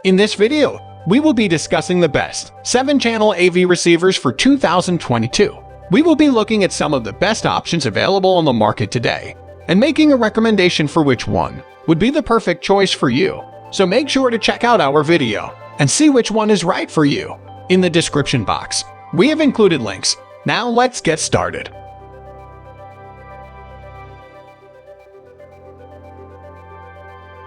In this video, we will be discussing the best 7-channel AV receivers for 2022. We will be looking at some of the best options available on the market today, and making a recommendation for which one would be the perfect choice for you. So make sure to check out our video and see which one is right for you. In the description box, we have included links. Now let's get started.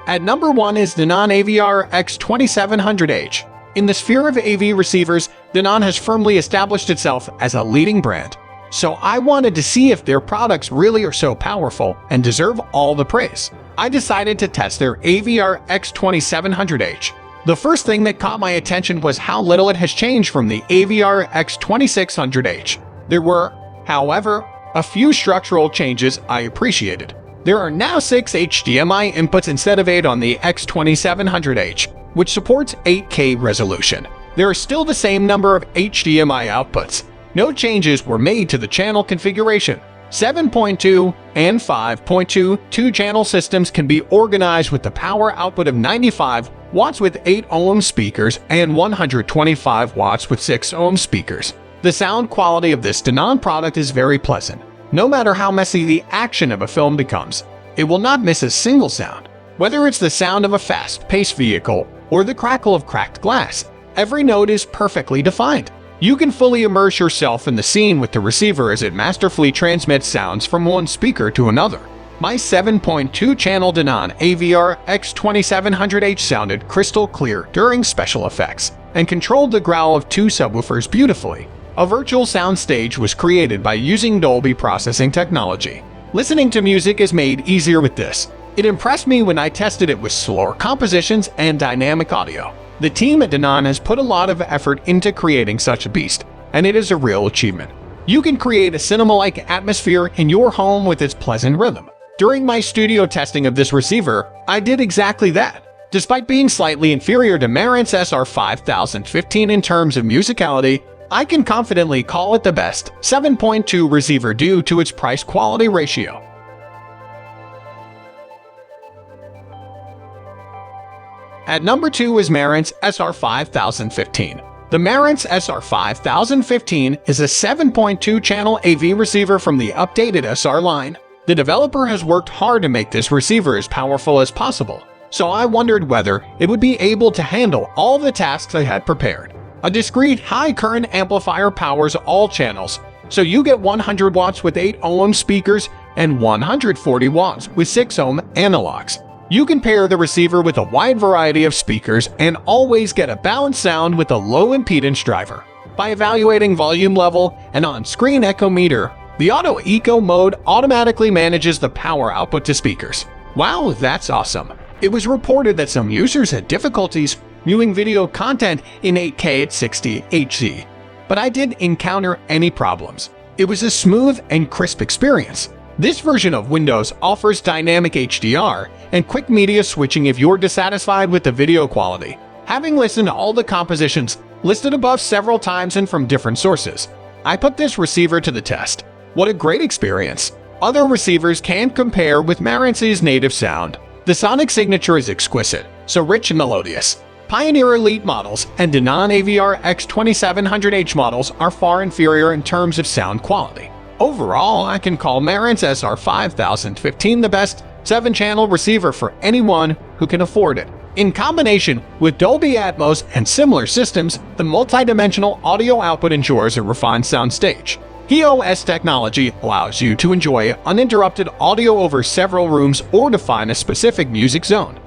At number 1 is Denon AVR X2700H. In the sphere of AV receivers, Denon has firmly established itself as a leading brand. So I wanted to see if their products really are so powerful and deserve all the praise. I decided to test their AVR X2700H. The first thing that caught my attention was how little it has changed from the AVR X2600H. There were, however, a few structural changes I appreciated. There are now 6 HDMI inputs instead of 8 on the X2700H, which supports 8K resolution. There are still the same number of HDMI outputs. No changes were made to the channel configuration. 7.2 and 5.2 two-channel systems can be organized with the power output of 95 watts with 8 ohm speakers and 125 watts with 6 ohm speakers. The sound quality of this Denon product is very pleasant. No matter how messy the action of a film becomes, it will not miss a single sound. Whether it's the sound of a fast-paced vehicle or the crackle of cracked glass, every note is perfectly defined. You can fully immerse yourself in the scene with the receiver as it masterfully transmits sounds from one speaker to another. My 7.2-channel Denon AVR X2700H sounded crystal clear during special effects and controlled the growl of 2 subwoofers beautifully. A virtual sound stage was created by using Dolby processing technology. Listening to music is made easier with this. It impressed me when I tested it with slower compositions and dynamic audio. The team at Denon has put a lot of effort into creating such a beast, and it is a real achievement. You can create a cinema-like atmosphere in your home with its pleasant rhythm. During my studio testing of this receiver, I did exactly that. Despite being slightly inferior to Marantz SR5015 in terms of musicality, I can confidently call it the best 7.2 receiver due to its price-quality ratio. At number 2 is Marantz SR5015. The Marantz SR5015 is a 7.2-channel AV receiver from the updated SR line. The developer has worked hard to make this receiver as powerful as possible, so I wondered whether it would be able to handle all the tasks I had prepared. A discrete high-current amplifier powers all channels, so you get 100 watts with 8 ohm speakers and 140 watts with 6 ohm analogs. You can pair the receiver with a wide variety of speakers and always get a balanced sound with a low-impedance driver. By evaluating volume level and on-screen echo meter, the Auto Eco mode automatically manages the power output to speakers. Wow, that's awesome! It was reported that some users had difficulties viewing video content in 8K at 60 Hz, but I didn't encounter any problems. It was a smooth and crisp experience. This version of Windows offers dynamic HDR and quick media switching if you're dissatisfied with the video quality. Having listened to all the compositions listed above several times and from different sources, I put this receiver to the test. What a great experience! Other receivers can't compare with Marantz's native sound. The sonic signature is exquisite, so rich and melodious. Pioneer Elite models and Denon AVR X2700H models are far inferior in terms of sound quality. Overall, I can call Marantz SR5015 the best 7-channel receiver for anyone who can afford it. In combination with Dolby Atmos and similar systems, the multi-dimensional audio output ensures a refined sound stage. HEOS technology allows you to enjoy uninterrupted audio over several rooms or define a specific music zone.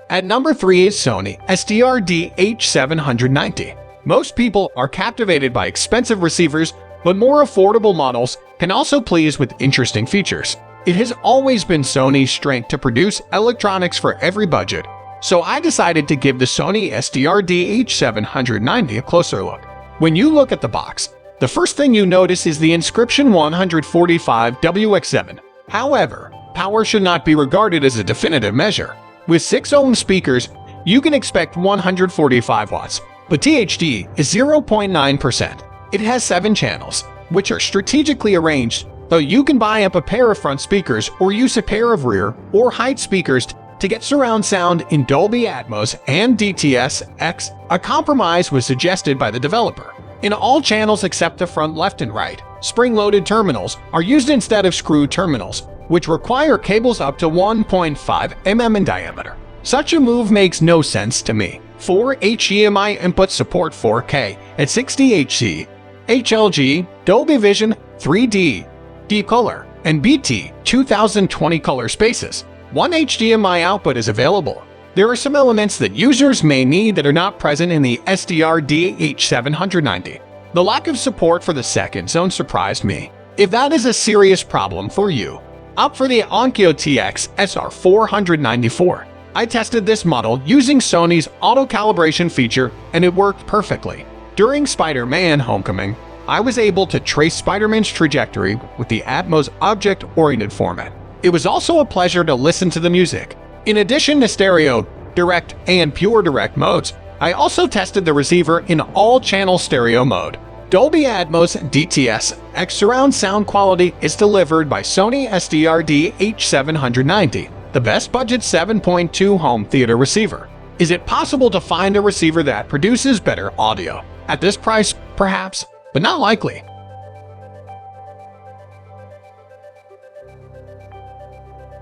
At number 3 is Sony SDR-DH790. Most people are captivated by expensive receivers, but more affordable models can also please with interesting features. It has always been Sony's strength to produce electronics for every budget, so I decided to give the Sony SDR-DH790 a closer look. When you look at the box, the first thing you notice is the inscription 145WX7. However, power should not be regarded as a definitive measure. With 6 ohm speakers, you can expect 145 watts, but THD is 0.9%. It has 7 channels, which are strategically arranged though you can buy up a pair of front speakers or use a pair of rear or height speakers to get surround sound in Dolby Atmos and DTS-X. A compromise was suggested by the developer. In all channels except the front left and right, spring-loaded terminals are used instead of screw terminals, which require cables up to 1.5 mm in diameter. Such a move makes no sense to me. 4 HDMI inputs support 4K at 60 Hz, HLG, Dolby Vision, 3D, Deep Color, and BT 2020 color spaces. One HDMI output is available. There are some elements that users may need that are not present in the SDR-DH790. The lack of support for the second zone surprised me. If that is a serious problem for you, opt for the Onkyo TX SR494. I tested this model using Sony's auto-calibration feature and it worked perfectly. During Spider-Man Homecoming, I was able to trace Spider-Man's trajectory with the Atmos object-oriented format. It was also a pleasure to listen to the music. In addition to stereo, direct, and pure direct modes, I also tested the receiver in all-channel stereo mode. Dolby Atmos DTS-X surround sound quality is delivered by Sony SDR-DH790, the best budget 7.2 home theater receiver. Is it possible to find a receiver that produces better audio? At this price, perhaps, but not likely.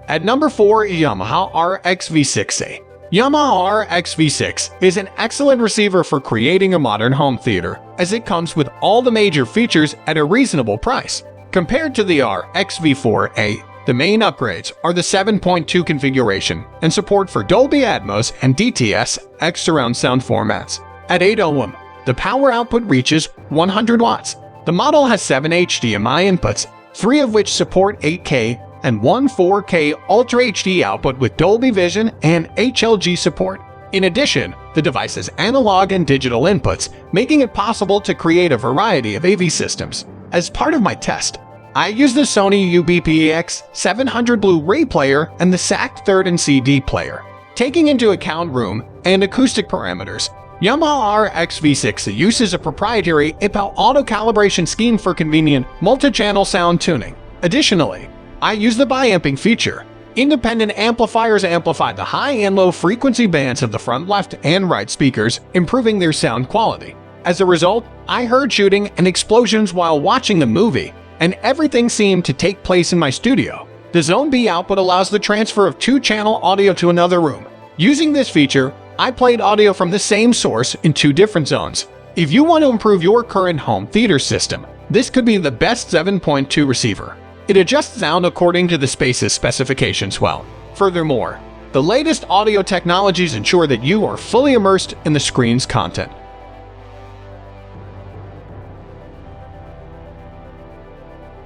At number 4, Yamaha RX-V6A. Yamaha RX-V6 is an excellent receiver for creating a modern home theater, as it comes with all the major features at a reasonable price. Compared to the RX-V4A, the main upgrades are the 7.2 configuration and support for Dolby Atmos and DTS-X surround sound formats. At 8 ohm, the power output reaches 100 watts. The model has 7 HDMI inputs, 3 of which support 8K and 1 4K Ultra HD output with Dolby Vision and HLG support. In addition, the device has analog and digital inputs, making it possible to create a variety of AV systems. As part of my test, I used the Sony UBPX700 Blu-ray player and the SAC third and CD player. Taking into account room and acoustic parameters, Yamaha RX-V6 uses a proprietary IPAL auto-calibration scheme for convenient multi-channel sound tuning. Additionally, I use the bi-amping feature. Independent amplifiers amplify the high and low frequency bands of the front left and right speakers, improving their sound quality. As a result, I heard shooting and explosions while watching the movie, and everything seemed to take place in my studio. The Zone B output allows the transfer of 2-channel audio to another room. Using this feature, I played audio from the same source in 2 different zones. If you want to improve your current home theater system, this could be the best 7.2 receiver. It adjusts sound according to the space's specifications well. Furthermore, the latest audio technologies ensure that you are fully immersed in the screen's content.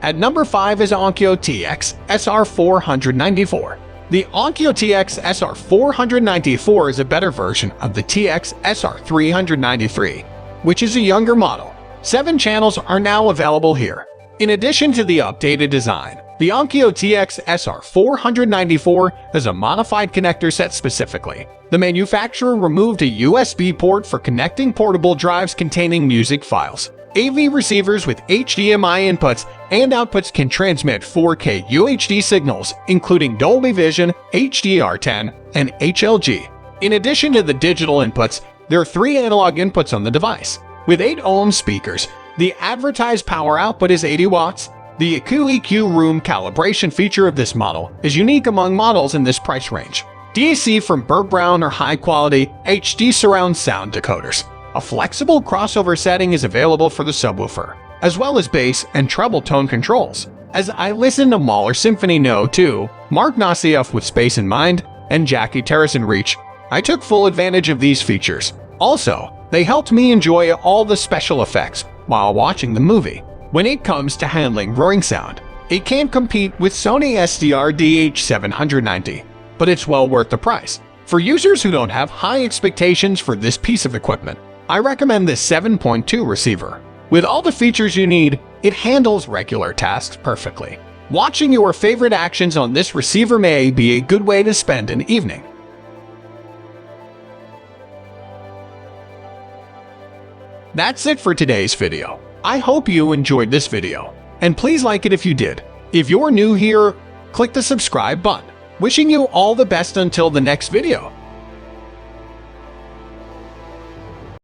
At number 5 is Onkyo TX SR494. The Onkyo TX SR494 is a better version of the TX SR393, which is a younger model. 7 channels are now available here. In addition to the updated design, the Onkyo TX SR494 has a modified connector set specifically. The manufacturer removed a USB port for connecting portable drives containing music files. AV receivers with HDMI inputs and outputs can transmit 4K UHD signals, including Dolby Vision, HDR10, and HLG. In addition to the digital inputs, there are 3 analog inputs on the device. With 8 ohm speakers, the advertised power output is 80 watts. The EQ room calibration feature of this model is unique among models in this price range. DAC from Burr Brown or high-quality HD surround sound decoders. A flexible crossover setting is available for the subwoofer, as well as bass and treble tone controls. As I listened to Mahler Symphony No. 2, Mark Nosieff with Space in Mind, and Jackie Terrace in Reach, I took full advantage of these features. Also, they helped me enjoy all the special effects while watching the movie. When it comes to handling roaring sound, it can't compete with Sony SDR-DH790, but it's well worth the price. For users who don't have high expectations for this piece of equipment, I recommend this 7.2 receiver. With all the features you need, it handles regular tasks perfectly. Watching your favorite actions on this receiver may be a good way to spend an evening. That's it for today's video. I hope you enjoyed this video. And please like it if you did. If you're new here, click the subscribe button. Wishing you all the best until the next video.